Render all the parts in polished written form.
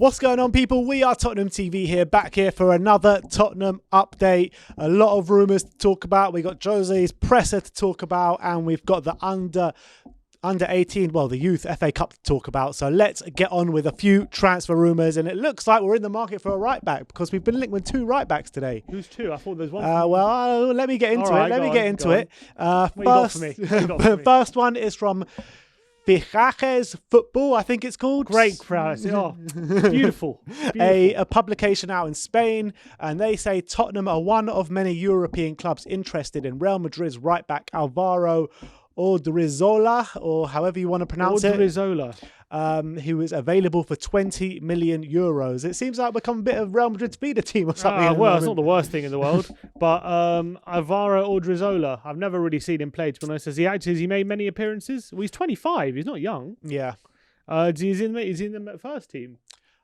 What's going on, people? We are Tottenham TV here, back here for another Tottenham update. A lot of rumours to talk about. We got Jose's presser to talk about, and we've got the under 18, well, the youth FA Cup to talk about. So let's get on with a few transfer rumours. And it looks like we're in the market for a right back because we've been linked with two right backs today. Who's two? I thought there was one. Let me get into it. Let me get into it. First one is from Fichajes Football, I think it's called. Great crowd. Oh, beautiful. A publication out in Spain, and they say Tottenham are one of many European clubs interested in Real Madrid's right back Alvaro Odriozola, or however you want to pronounce it. Who is available for 20 million euros. It seems like we've become a bit of Real Madrid's feeder team or something. Well, it's not the worst thing in the world. But Alvaro Odriozola, I've never really seen him play, to be honest. Has he made many appearances? Well, he's 25. He's not young. Yeah. He's in the first team.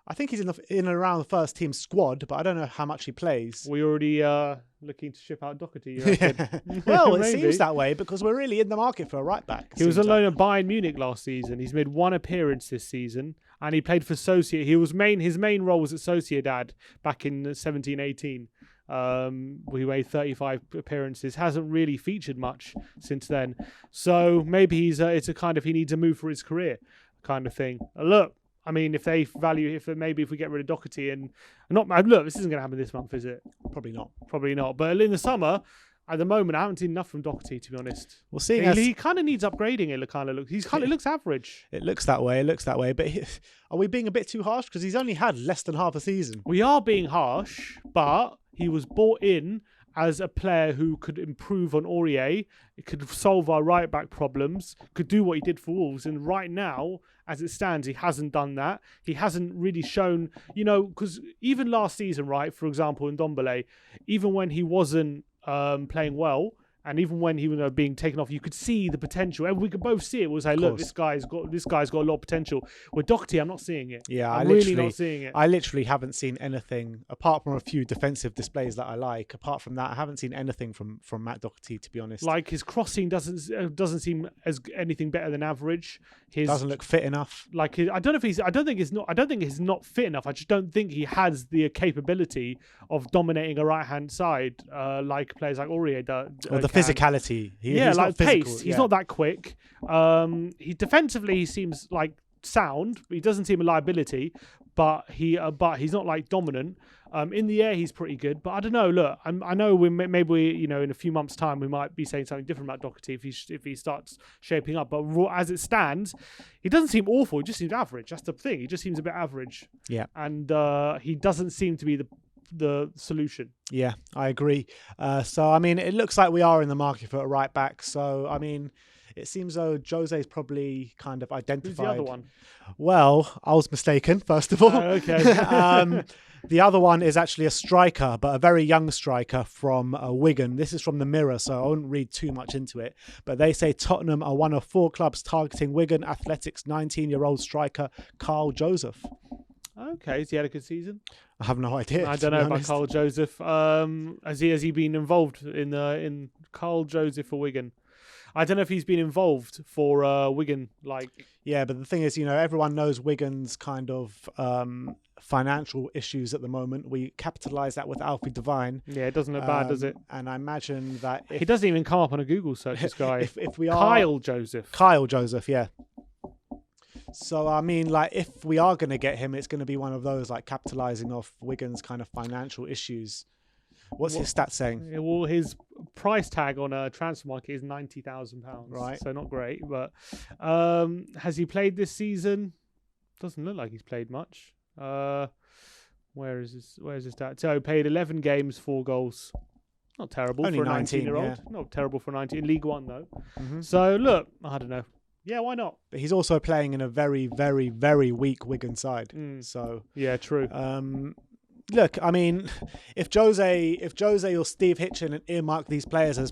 I think he's in and around the first team squad, but I don't know how much he plays. We already looking to ship out Doherty. Yeah. Well, it seems that way because we're really in the market for a right back. He was alone at Bayern Munich last season. He's made one appearance this season, and he played for Sociedad. His main role was at Sociedad back in 17-18. We made 35 appearances. Hasn't really featured much since then. So maybe it's a kind of he needs a move for his career kind of thing. Look. I mean, if we get rid of Doherty this isn't going to happen this month, is it? Probably not. But in the summer, at the moment, I haven't seen enough from Doherty, to be honest. Well, he kind of needs upgrading. It looks average. It looks that way. But are we being a bit too harsh? Because he's only had less than half a season. We are being harsh, but he was brought in as a player who could improve on Aurier, could solve our right back problems, could do what he did for Wolves. And right now, as it stands, he hasn't done that. He hasn't really shown, because even last season, right, for example, in Ndombele, even when he wasn't playing well, and even when he was being taken off, you could see the potential. And we could both see it. We'll say, look, this guy's got a lot of potential. With Doherty, I'm not seeing it. Yeah, I'm really not seeing it. I literally haven't seen anything, apart from a few defensive displays that I like. Apart from that, I haven't seen anything from Matt Doherty, to be honest. Like, his crossing doesn't seem as anything better than average. Doesn't look fit enough. Like, I don't think he's not fit enough. I just don't think he has the capability of dominating a right-hand side like players like Aurier does. Or the physicality. He's like not physical. Pace. He's not that quick. He defensively seems like sound. He doesn't seem a liability, but he's not like dominant. In the air, he's pretty good. But I don't know. Look, I know maybe in a few months' time we might be saying something different about Doherty if he starts shaping up. But as it stands, he doesn't seem awful. He just seems average. That's the thing. He just seems a bit average. Yeah. And he doesn't seem to be the solution. Yeah, I agree. So, I mean, it looks like we are in the market for a right back. So, I mean, it seems though Jose's probably kind of identified. Who's the other one? Well, I was mistaken, first of all. Okay. The other one is actually a striker, but a very young striker from Wigan. This is from the Mirror, so I won't read too much into it. But they say Tottenham are one of 4 clubs targeting Wigan Athletics' 19-year-old striker, Carl Joseph. Okay, has he had a good season? I have no idea. I don't know about Carl Joseph. Has he been involved in Carl Joseph for Wigan? I don't know if he's been involved for Wigan. Yeah, but the thing is, everyone knows Wigan's kind of financial issues at the moment. We capitalise that with Alfie Devine. Yeah, it doesn't look bad, does it? And I imagine that he doesn't even come up on a Google search. This guy, if we are Kyle Joseph, yeah. So, I mean, if we are going to get him, it's going to be one of those, capitalising off Wigan's kind of financial issues. What's his stats saying? Well, his price tag on a transfer market is £90,000. Right. So not great. But has he played this season? Doesn't look like he's played much. Where is his stats? So he played 11 games, 4 goals. Not terrible Only for a 19-year-old. Yeah. Not terrible for a 19. League One, though. Mm-hmm. So, look, I don't know. Yeah, why not? But he's also playing in a very, very, very weak Wigan side. So yeah, true. look, I mean, if Jose or Steve Hitchen earmark these players as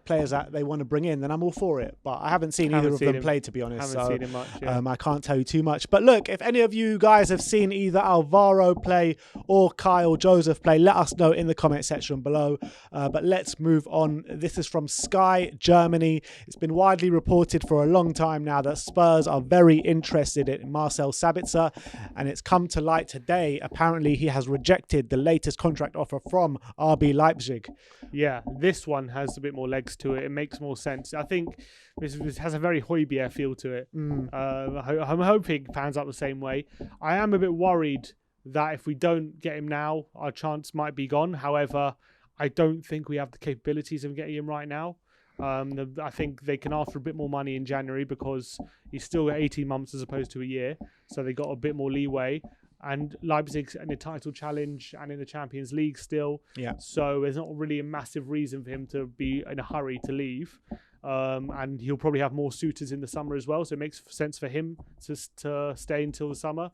players that they want to bring in, then I'm all for it. But I haven't seen either of them play, to be honest. Haven't seen him much. Yeah. I can't tell you too much. But look, if any of you guys have seen either Alvaro play or Kyle Joseph play, let us know in the comment section below. But let's move on. This is from Sky Germany. It's been widely reported for a long time now that Spurs are very interested in Marcel Sabitzer, and it's come to light today. Apparently, he has rejected the latest contract offer from RB Leipzig. Yeah, this one has a bit more legs to it. It makes more sense. I think this has a very Højbjerg feel to it. I'm hoping it pans out the same way. I am a bit worried that if we don't get him now, our chance might be gone. However, I don't think we have the capabilities of getting him right now. I think they can ask for a bit more money in January because he's still at 18 months as opposed to a year. So they got a bit more leeway. And Leipzig's in the title challenge and in the Champions League still. Yeah. So there's not really a massive reason for him to be in a hurry to leave. And he'll probably have more suitors in the summer as well. So it makes sense for him to stay until the summer.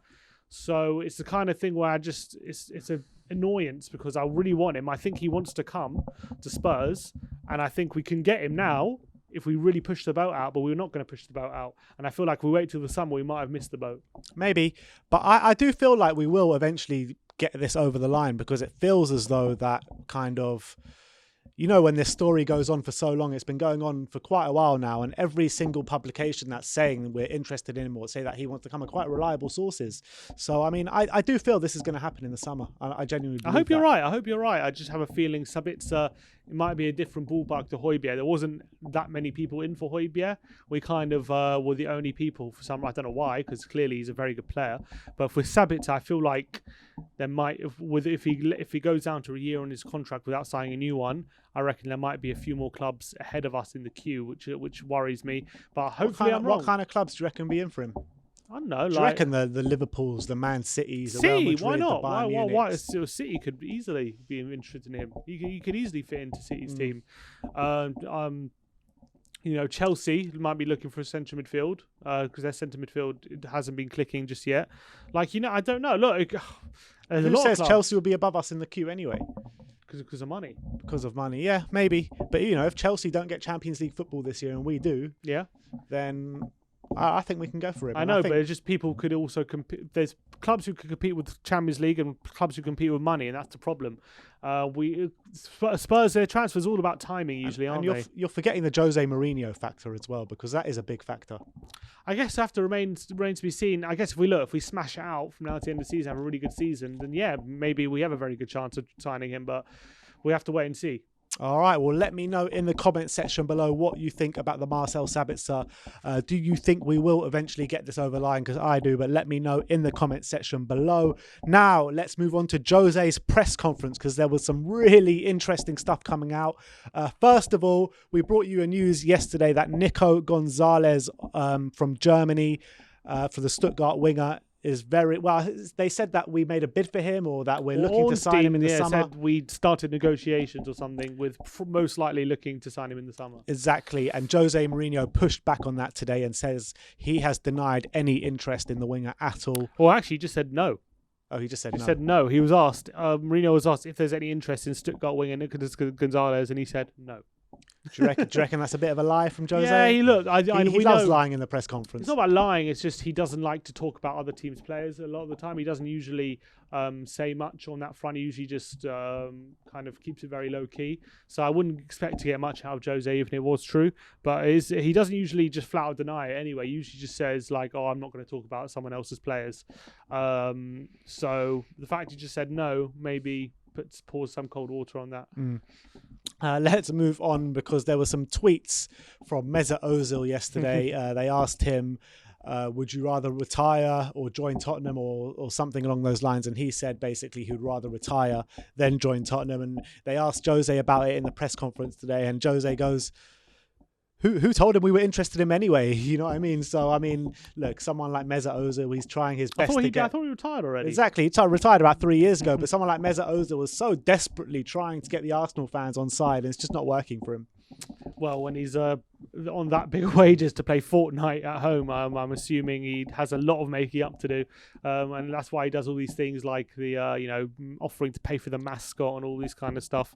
So it's the kind of thing where it's an annoyance because I really want him. I think he wants to come to Spurs. And I think we can get him now if we really push the boat out, but we're not going to push the boat out. And I feel like if we wait till the summer, we might have missed the boat. Maybe. But I do feel like we will eventually get this over the line because it feels as though that kind of, you know, when this story goes on for so long, it's been going on for quite a while now, and every single publication that's saying we're interested in him or say that he wants to come are quite reliable sources. So, I mean, I do feel this is going to happen in the summer. I genuinely believe I hope you're right. I hope you're right. I just have a feeling Sabitzer, it might be a different ballpark to Højbjerg. There wasn't that many people in for Højbjerg. We kind of were the only people for some. I don't know why, because clearly he's a very good player. But for Sabitzer, I feel like there might, if he goes down to a year on his contract without signing a new one, I reckon there might be a few more clubs ahead of us in the queue, which worries me. But hopefully I'm wrong. What kind of clubs do you reckon be in for him? I don't know. Do you reckon the Liverpools, the Man Cities, the Real Madrid, why not? The Bayern why City could easily be interested in him. He could easily fit into City's team. You know, Chelsea might be looking for a centre midfield because their centre midfield hasn't been clicking just yet. Like, you know, I don't know. Look, who says Chelsea will be above us in the queue anyway? Because of money. Because of money, yeah, maybe. But, you know, if Chelsea don't get Champions League football this year and we do, then I think we can go for it. I know, but it's just people could also compete. There's clubs who could compete with Champions League and clubs who compete with money, and that's the problem. Spurs, their transfers all about timing usually, aren't they? You're forgetting the Jose Mourinho factor as well, because that is a big factor. I guess it have to remain to be seen. I guess if we smash it out from now to the end of the season, have a really good season, then yeah, maybe we have a very good chance of signing him, but we have to wait and see. All right, well, let me know in the comment section below what you think about the Marcel Sabitzer. Do you think we will eventually get this over the line? Because I do, but let me know in the comment section below. Now, let's move on to Jose's press conference because there was some really interesting stuff coming out. First of all, we brought you a news yesterday that Nico Gonzalez from Germany for the Stuttgart winger is very well. They said that we made a bid for him, or that we're looking to sign him in the summer. Said we started negotiations or something with most likely looking to sign him in the summer. Exactly, and Jose Mourinho pushed back on that today and says he has denied any interest in the winger at all. Well, actually, he just said no. Oh, he just said no. He said no. He was asked. Mourinho was asked if there's any interest in Stuttgart winger Nicolas Gonzalez, and he said no. Do you reckon that's a bit of a lie from Jose? Yeah, he loves lying in the press conference. It's not about lying. It's just he doesn't like to talk about other teams' players a lot of the time. He doesn't usually say much on that front. He usually just kind of keeps it very low key. So I wouldn't expect to get much out of Jose even if it was true. But he doesn't usually just flat out deny it anyway. He usually just says like, "Oh, I'm not going to talk about someone else's players." So the fact he just said no maybe pours some cold water on that. Let's move on because there were some tweets from Mesut Ozil yesterday. They asked him, would you rather retire or join Tottenham or something along those lines? And he said basically he'd rather retire than join Tottenham. And they asked Jose about it in the press conference today. And Jose goes, who told him we were interested in him anyway? You know what I mean? So, I mean, look, someone like Mesut Ozil, he's trying his best to get... I thought he retired already. Exactly. He retired about 3 years ago, but someone like Mesut Ozil was so desperately trying to get the Arsenal fans on side, and it's just not working for him. Well, when he's on that big wages to play Fortnite at home. I'm assuming he has a lot of making up to do, and that's why he does all these things like the offering to pay for the mascot and all this kind of stuff.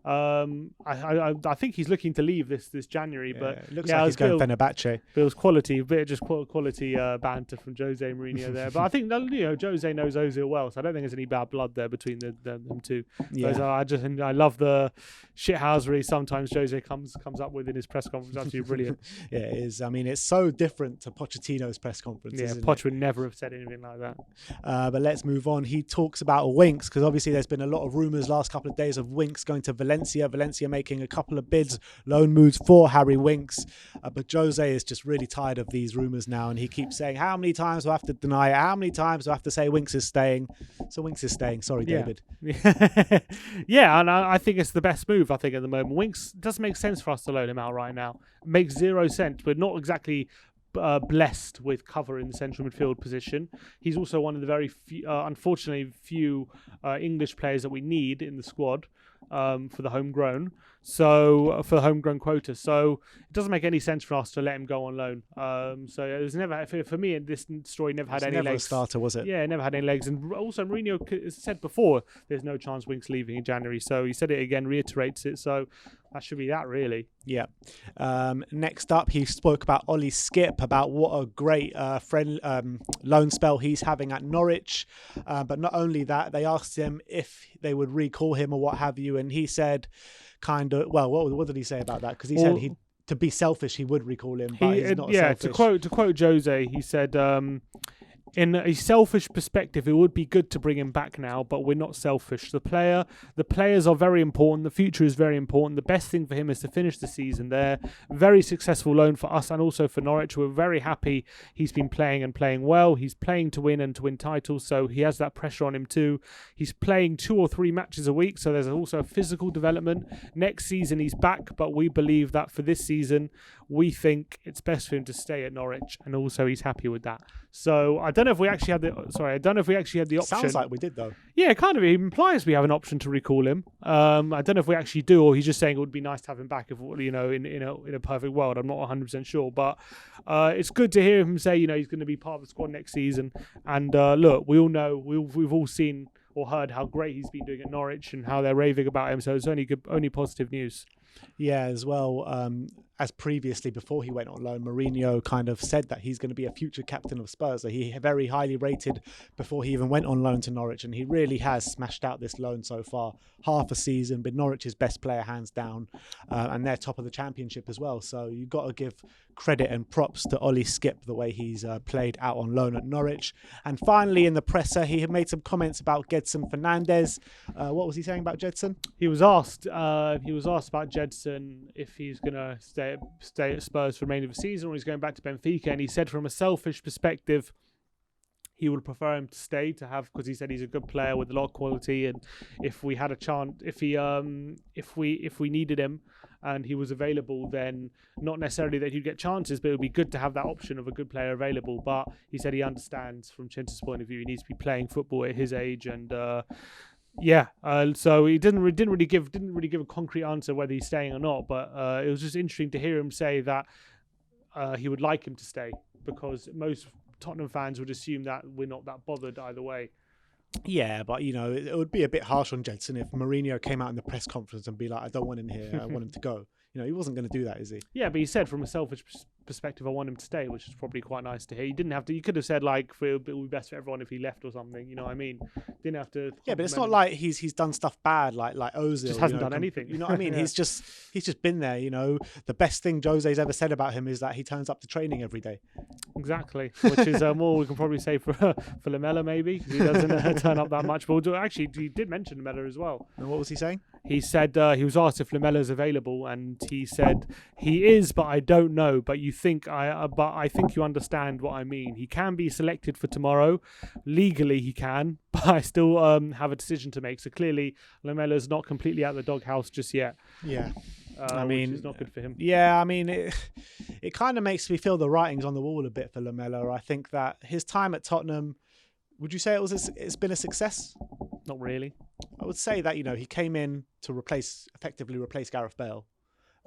I think he's looking to leave this January, but it looks like he's going Fenerbahce. But it was quality, a bit of just quality banter from Jose Mourinho there. But I think Jose knows Ozil well, so I don't think there's any bad blood there between them two. Yeah. I love the shithousery sometimes Jose comes up with in his press conference. Absolutely brilliant. Yeah, it is. I mean, it's so different to Pochettino's press conference. Yeah, Poch would never have said anything like that. But let's move on. He talks about Winks, because obviously there's been a lot of rumours last couple of days of Winks going to Valencia. Valencia making a couple of bids, loan moves for Harry Winks. But Jose is just really tired of these rumours now, and he keeps saying, how many times do I have to deny it? How many times do I have to say Winks is staying? So Winks is staying. Sorry, David. Yeah, and I think it's the best move, I think, at the moment. Winks doesn't make sense for us to loan him out right now. It makes 0 sense. We're not exactly blessed with cover in the central midfield position. He's also one of the very few, unfortunately, few English players that we need in the squad for the homegrown. So for the homegrown quota, so it doesn't make any sense for us to let him go on loan. So it was never for me. This story never had any never legs. A starter, was it? Yeah, it never had any legs. And also Mourinho said before, there's no chance Winks leaving in January. So he said it again, reiterates it. So that should be that, really. Yeah. Next up, he spoke about Ollie Skipp, about what a great loan spell he's having at Norwich. But not only that, they asked him if they would recall him or what have you, and he said, what did he say about that? Because he said to be selfish, he would recall him, but he's not selfish. To quote Jose, he said, in a selfish perspective, it would be good to bring him back now, but we're not selfish. The players are very important. The future is very important. The best thing for him is to finish the season there. Very successful loan for us and also for Norwich. We're very happy he's been playing and playing well. He's playing to win and to win titles, so he has that pressure on him too. He's playing 2 or 3 matches a week, so there's also a physical development. Next season he's back, but we believe that for this season, we think it's best for him to stay at Norwich, and also he's happy with that. So I don't know if we actually had the option. Sounds like we did, though. Yeah, kind of. It implies we have an option to recall him. I don't know if we actually do, or he's just saying it would be nice to have him back if in a perfect world. I'm not 100% sure, but it's good to hear him say he's going to be part of the squad next season. And look, we all know we've all seen or heard how great he's been doing at Norwich and how they're raving about him. So it's only positive news. Yeah, as well, as previously, before he went on loan, Mourinho kind of said that he's going to be a future captain of Spurs. So he very highly rated before he even went on loan to Norwich, and he really has smashed out this loan so far. Half a season, been Norwich's best player hands down, and they're top of the championship as well. So you've got to give credit and props to Ollie Skipp, the way he's played out on loan at Norwich. And finally, in the presser, he had made some comments about Gedson Fernandes. What was he saying about Gedson? He was asked about Gedson if he's going to stay at Spurs for the remainder of the season or he's going back to Benfica, and he said from a selfish perspective he would prefer him to stay because he said he's a good player with a lot of quality, and if we had a chance, if we needed him and he was available, then not necessarily that he'd get chances, but it would be good to have that option of a good player available. But he said he understands from Chen's point of view he needs to be playing football at his age, and so he didn't really give a concrete answer whether he's staying or not, but it was just interesting to hear him say that he would like him to stay, because most Tottenham fans would assume that we're not that bothered either way. Yeah, but it would be a bit harsh on Gedson if Mourinho came out in the press conference and be like, I don't want him here, I want him to go. He wasn't going to do that, is he? Yeah, but he said from a selfish perspective, I want him to stay, which is probably quite nice to hear. You didn't have to. You could have said like, it would be best for everyone if he left or something. You know what I mean? Didn't have to. Yeah, but it's not like he's done stuff bad like Ozil. Just hasn't done anything. You know what I mean? Yeah. He's just been there. The best thing Jose's ever said about him is that he turns up to training every day. Exactly, which is more we can probably say for Lamela maybe, because he doesn't turn up that much. But actually, he did mention Lamela as well. And what was he saying? He said he was asked if Lamela's available, and he said he is, but I don't know. But I think you understand what I mean. He can be selected for tomorrow. Legally, he can, but I still have a decision to make. So clearly, Lamela's not completely out of the doghouse just yet. Yeah. Which is not good for him. Yeah, I mean, it kind of makes me feel the writing's on the wall a bit for Lamela. I think that his time at Tottenham, would you say it's been a success? Not really. I would say that he came in to effectively replace Gareth Bale,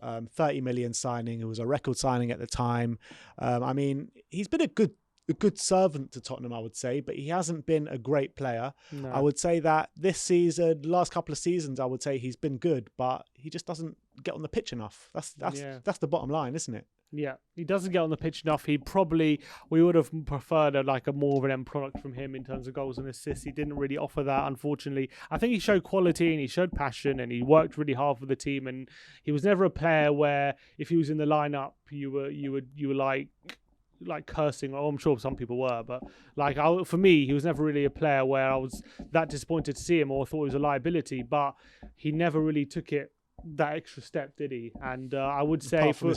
30 million signing. It was a record signing at the time. I mean, he's been a good servant to Tottenham, I would say, but he hasn't been a great player. No. I would say that this season, last couple of seasons, I would say he's been good, but he just doesn't get on the pitch enough. That's the bottom line, isn't it? Yeah, he doesn't get on the pitch enough. We would have preferred a more of an end product from him in terms of goals and assists. He didn't really offer that, unfortunately. I think he showed quality and he showed passion and he worked really hard for the team. And he was never a player where if he was in the lineup, you were like cursing. Oh, I'm sure some people were, but for me, he was never really a player where I was that disappointed to see him or thought he was a liability. But he never really took it that extra step, did he? And I would say for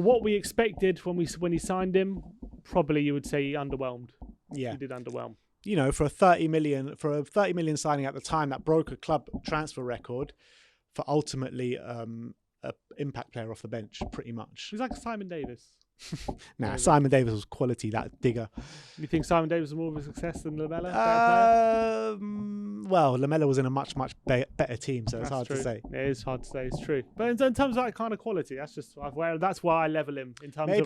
what we expected when he signed him, probably you would say he underwhelmed. Yeah, he did underwhelm. You know, for a 30 million signing at the time, that broke a club transfer record for ultimately an impact player off the bench, pretty much. He's like Simon Davis. Nah, Simon Davis was quality, that digger. You think Simon Davis was more of a success than Lamela? Well, Lamela was in a much better team, so it's hard to say. It is hard to say, it's true. But in terms of that kind of quality, that's why I level him in terms of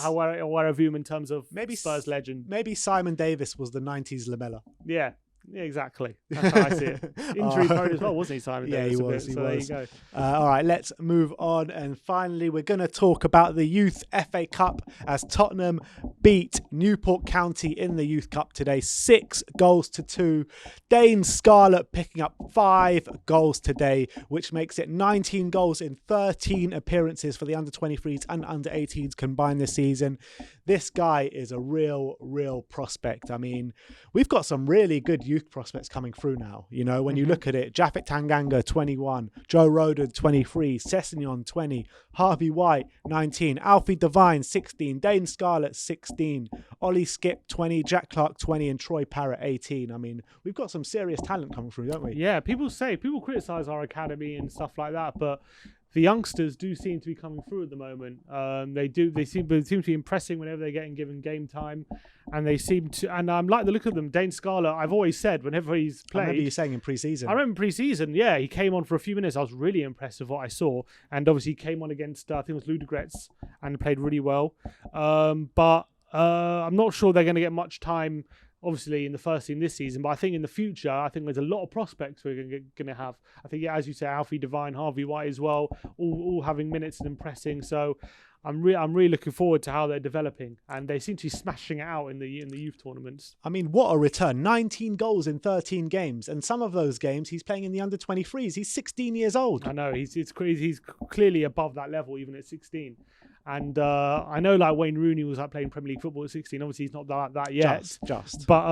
how I view him in terms of Spurs legend. Maybe Simon Davis was the 90s Lamela. Yeah. Yeah, exactly. That's how I see it. Injury prone as well, wasn't he, Simon Davis? Yeah, he was. There you go. All right, let's move on. And finally, we're going to talk about the Youth FA Cup as Tottenham beat Newport County in the Youth Cup today, 6-2. Dane Scarlett picking up 5 goals today, which makes it 19 goals in 13 appearances for the under-23s and under-18s combined this season. This guy is a real prospect. I mean, we've got some really good youth prospects coming through now. You know, when you look at it, Japhet Tanganga, 21, Joe Rodon, 23, Sessegnon, 20, Harvey White, 19, Alfie Devine, 16, Dane Scarlett, 16, Ollie Skipp, 20, Jack Clark, 20, and Troy Parrott, 18. I mean, we've got some serious talent coming through, don't we? Yeah, people criticise our academy and stuff like that, but the youngsters do seem to be coming through at the moment. They seem to be impressing whenever they're getting given game time, and they seem to. And I like the look of them. Dane Scarlett, I've always said whenever he's played. I remember you saying in pre-season. I remember pre-season. Yeah, he came on for a few minutes. I was really impressed with what I saw, and obviously he came on against I think it was Ludogorets and played really well. But I'm not sure they're going to get much time, obviously, in the first team this season, but I think in the future, I think there's a lot of prospects we're going to have. I think, yeah, as you say, Alfie Devine, Harvey White as well, all having minutes and impressing. So I'm really looking forward to how they're developing, and they seem to be smashing it out in the youth tournaments. I mean, what a return! 19 goals in 13 games, and some of those games he's playing in the under-23s. He's 16 years old. I know he's clearly above that level even at 16. And I know Wayne Rooney was playing Premier League football at 16. Obviously, he's not that yet. Just. But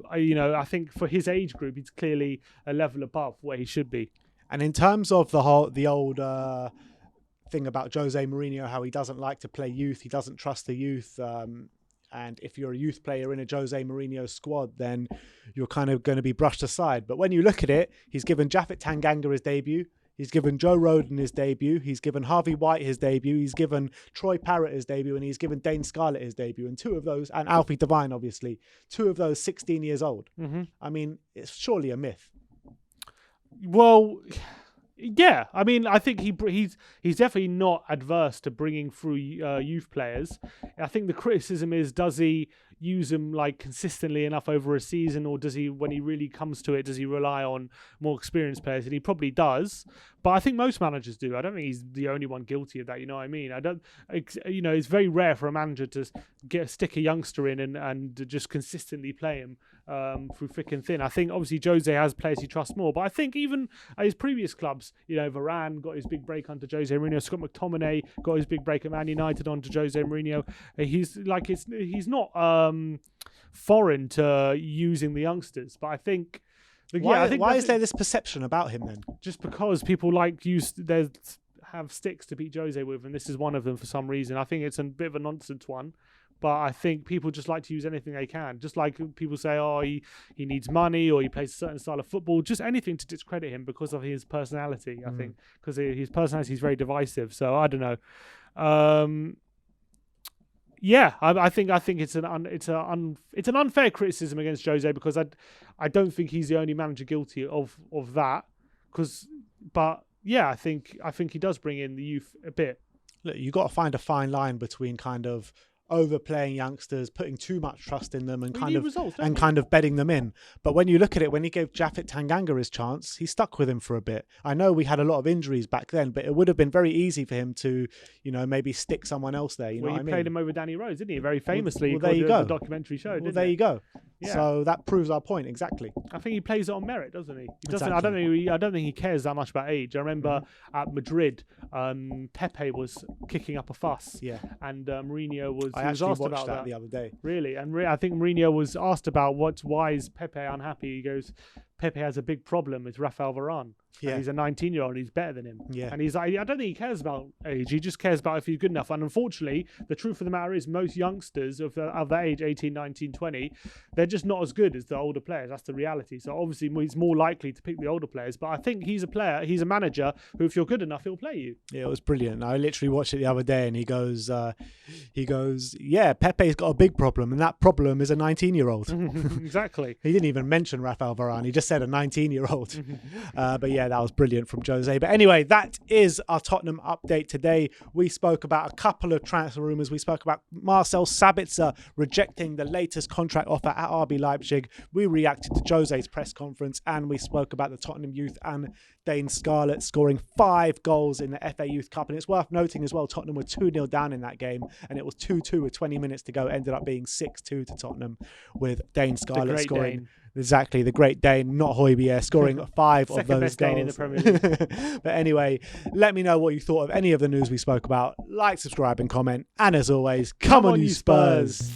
I think for his age group, he's clearly a level above where he should be. And in terms of the old thing about Jose Mourinho, how he doesn't like to play youth, he doesn't trust the youth. And if you're a youth player in a Jose Mourinho squad, then you're kind of going to be brushed aside. But when you look at it, he's given Japhet Tanganga his debut. He's given Joe Rodon his debut. He's given Harvey White his debut. He's given Troy Parrott his debut. And he's given Dane Scarlett his debut. And 2 of those, and Alfie Devine, obviously, 2 of those 16 years old. Mm-hmm. I mean, it's surely a myth. Well, yeah. I mean, I think he's definitely not adverse to bringing through youth players. I think the criticism is, does he use them consistently enough over a season, or does he, when he really comes to it, does he rely on more experienced players? And he probably does, but I think most managers do. I don't think he's the only one guilty of that. You know what I mean? It's very rare for a manager to stick a youngster in and just consistently play him through thick and thin. I think obviously Jose has players he trusts more, but I think even at his previous clubs, Varane got his big break under Jose Mourinho. Scott McTominay got his big break at Man United under Jose Mourinho. He's not foreign to using the youngsters, but I think why is there this perception about him then? Just because people have sticks to beat Jose with, and this is one of them for some reason. I think it's a bit of a nonsense one, but I think people just like to use anything they can. Just like people say, oh, he needs money, or he plays a certain style of football, just anything to discredit him because of his personality. I think because his personality is very divisive. So I don't know. Yeah, I think it's an unfair criticism against Jose, because I don't think he's the only manager guilty of that. But yeah, I think he does bring in the youth a bit. Look, you got to find a fine line between kind of overplaying youngsters, putting too much trust in them, and We need results, don't we? kind of bedding them in. But when you look at it, when he gave Japhet Tanganga his chance, he stuck with him for a bit. I know we had a lot of injuries back then, but it would have been very easy for him to, maybe stick someone else there. You know what I mean? He played him over Danny Rose, didn't he? Very famously. Well, there you go. The documentary showed. Well, there you go. Yeah. So that proves our point exactly. I think he plays it on merit, doesn't he? He doesn't. Exactly. I don't think he cares that much about age. I remember at Madrid, Pepe was kicking up a fuss. Yeah. And Mourinho was. I he was actually asked watched about that the other day. Really, and I think Mourinho was asked about why is Pepe unhappy. He goes, Pepe has a big problem with Rafael Varane. Yeah. And he's a 19-year-old. He's better than him. Yeah. And he's like, I don't think he cares about age. He just cares about if he's good enough. And unfortunately, the truth of the matter is most youngsters of that age, 18, 19, 20, they're just not as good as the older players. That's the reality. So obviously he's more likely to pick the older players. But I think he's a manager who, if you're good enough, he'll play you. Yeah, it was brilliant. I literally watched it the other day, and he goes, yeah, Pepe's got a big problem, and that problem is a 19-year-old. Exactly. He didn't even mention Rafael Varane. He just said a 19-year-old. But yeah, that was brilliant from Jose. But anyway, that is our Tottenham update today. We spoke about a couple of transfer rumours. We spoke about Marcel Sabitzer rejecting the latest contract offer at RB Leipzig. We reacted to Jose's press conference, and we spoke about the Tottenham youth and Dane Scarlett scoring 5 goals in the FA Youth Cup. And it's worth noting as well, Tottenham were 2-0 down in that game, and it was 2-2 with 20 minutes to go. It ended up being 6-2 to Tottenham, with Dane Scarlett scoring. Dane. Exactly, the great Dane, not Højbjerg, scoring 5 of those best goals. Dane in the Premier League. But anyway, let me know what you thought of any of the news we spoke about. Like, subscribe and comment. And as always, come on you Spurs.